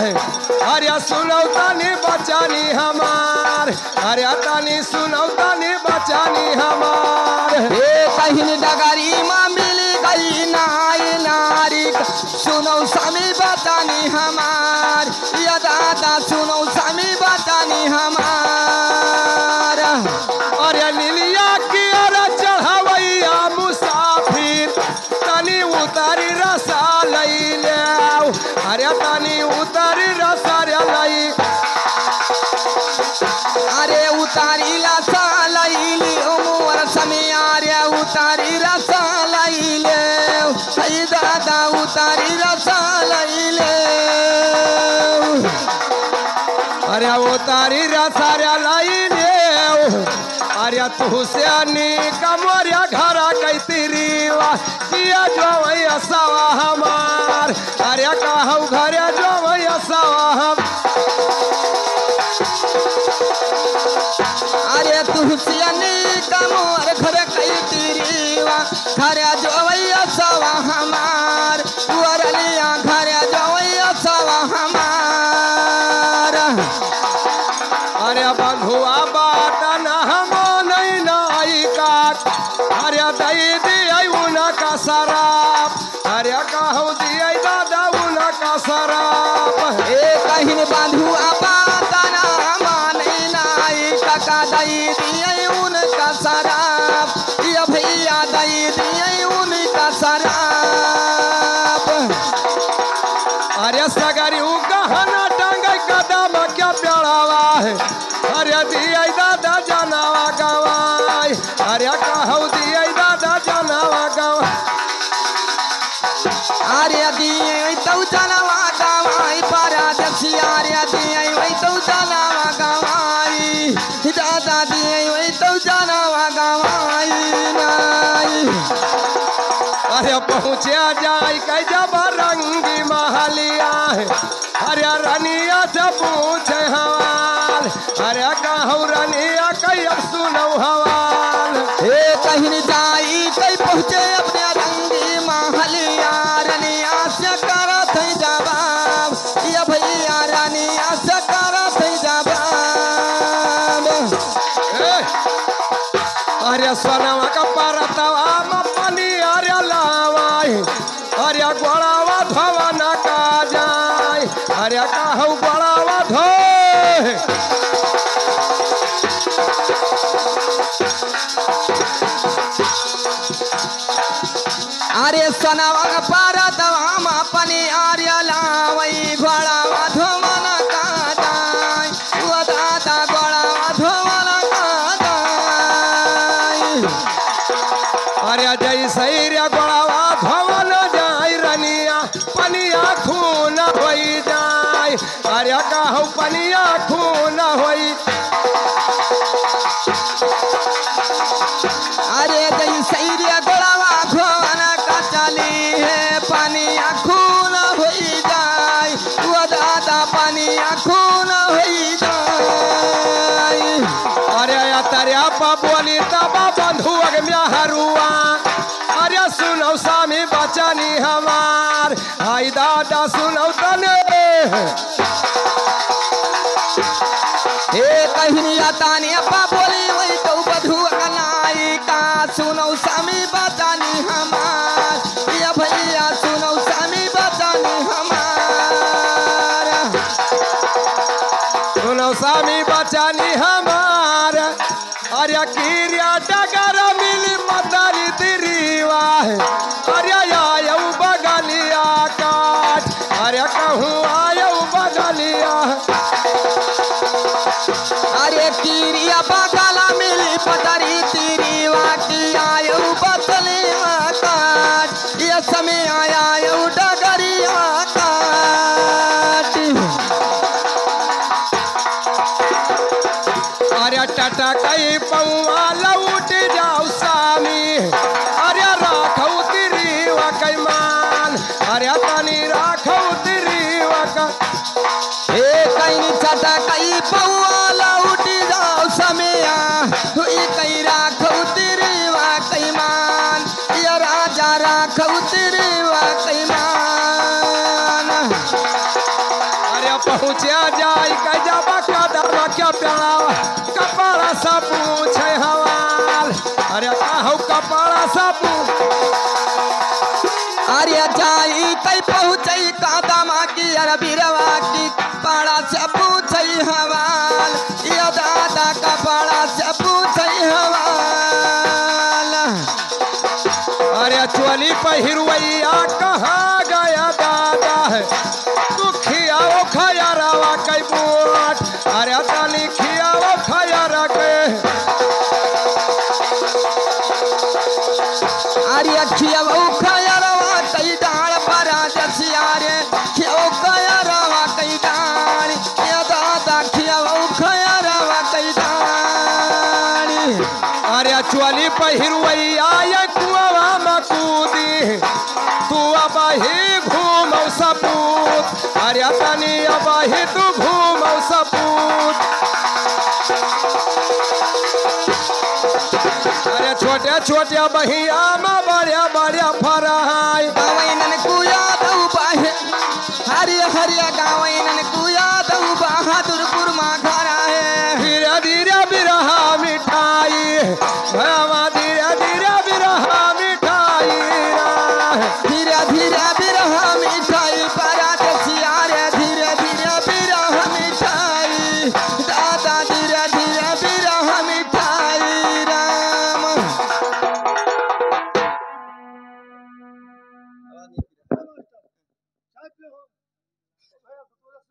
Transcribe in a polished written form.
है अरे सुनौतानी बचानी हमार अरे तानी सुनौतानी बचानी हमार हे कहीं डगरी माँ मिल गई नाई नारी सुनो स्वामी बचानी हमार या दादा सुनो स्वामी बचानी हमार अरे नीलिया की अरे चढ़ावैया मुसाफिर तनी उतारी रसा लई ले अरे तनी उतारी रसा लई अरे उतारी रसा लई मोर समय अरे उतारी रसा लई ले दादा उतारी रसा लई ले अरे उतारी रसा लई ले अरे तू से कमरिया घरा कैतिरी किया जो भैया सवा हमार अरे कहू घरे जो भैया सवा हम अरे तुहसियानी कमर घर कैतिरी घर जो भैया सवा हमार तुअरलिया घर जो भैया सवा हमार अरे बंधुआ बात न हम नहीं नाई काट अरे दई दिए उनका शराब अरे कहूँ दिए दादा उनका शराब ए कहीं बांधू बात ना माने नाई काका दई दिए उनका शराब ये भैया दई दिए उनका शराब अरे सगरी गहना टांग कदम क्या प्यारावा है अरे दिए दादा जनावा गवाई अरे कहूँ दिए दादा जनावा गवाई अरे दिए तो जनावा गवाई पारदर्शिया अरे दिए वही तो जनावा गवाई दादा दिए वही तो जनावा गवाई नाई अरे पहुँचे जाए कै जब रंगी महलिया है अरे रनिया से पूछे हवाल अरे कहूँ रनिया कई अब सुनो हवाल हे कहीं जाई कई पहुँचे अपने रंगी महलिया रनिया से करत है जवाब ये भैया रनिया से करत है जवाब अरे सोनवा का परतवा में पानी अरे लावाई अरे गोड़ावा धोवा न का जाए अरे कहूँ गोड़ावा धोए अरे सोनवा परतवा में पानी अरे लावई घोड़ावा धोवन का जाय वो दादा घोड़ावा धोवन का जाय अरे जैसे रे गोड़ावा धोवन जाय रनिया पनिया खून होई जाय अरे कहूँ पनिया खून होई अरे जैसे रे घोड़ावा घोवन का चली है पानी खून होई जाय वो दादा पानी खून होई जाय अरे तरिया बोली तबा बंधुअग में हरुआ अरे सुनो स्वामी बचानी हमार आई दादा सुनो तने हे कहीं तानी अप्पा बोली वही तो बधु कनाई का सुनो स्वामी बचानी हमार ये भैया सुनो स्वामी बचानी हमार सुनो स्वामी बचानी हमार अरे किरिया डगर मिली मदारी तिरीवा अरे आयो बगलिया काट अरे कहूँ आयो बगलिया अरे किरिया बगला मिली पतरी तिरी वाटी आयो बतले काट ये समय आया डगरिया काट अरे टटा कई पौआ लौट जाओ स्वामी अरे राखौ तिरीवा कैमान अरे तनी राखौ तिरीवा का हे कहीं छटा कई पौआ लौट जाओ समय कई राखौ तिरीवा कैमान ये राजा राखौ तिरीवा कैमान अरे पहुँचा जाई कह जाबा कदम क्या प्यावा कपाड़ा सा पूछे हवाल अरे कहू कपाड़ा सा अरे जाई तई पहुँचई कादमा की अरे बिरवा की पाड़ा से पूछई हवाल ये दादा का पाड़ा से पूछई हवाल अरे चोली पहिरवैया कहाँ गया दादा है तू खियाओ खाया रवा कई बोट अरे ताली खियाओ खाया रखे अरे खियाओ खाया रवा कई डाल पर जसिया रे खियाओ खाया रवा कई डाल ये दादा खियाओ खाया रवा कई डाल अरे चोली पहिरवैया ये कुआवा में कूदी तू अब ही घूमौ सपूत अरे तनी अब ही तू घूमौ सपूत अरे छोटे छोटे बहिया में बड़े बड़े फरहाई गावैनन कुया दऊ बाहे हरिया हरिया गावैनन कुया दऊ बहादुरपुर मा घर है धीरे धीरे बिरहा मिठाई भवा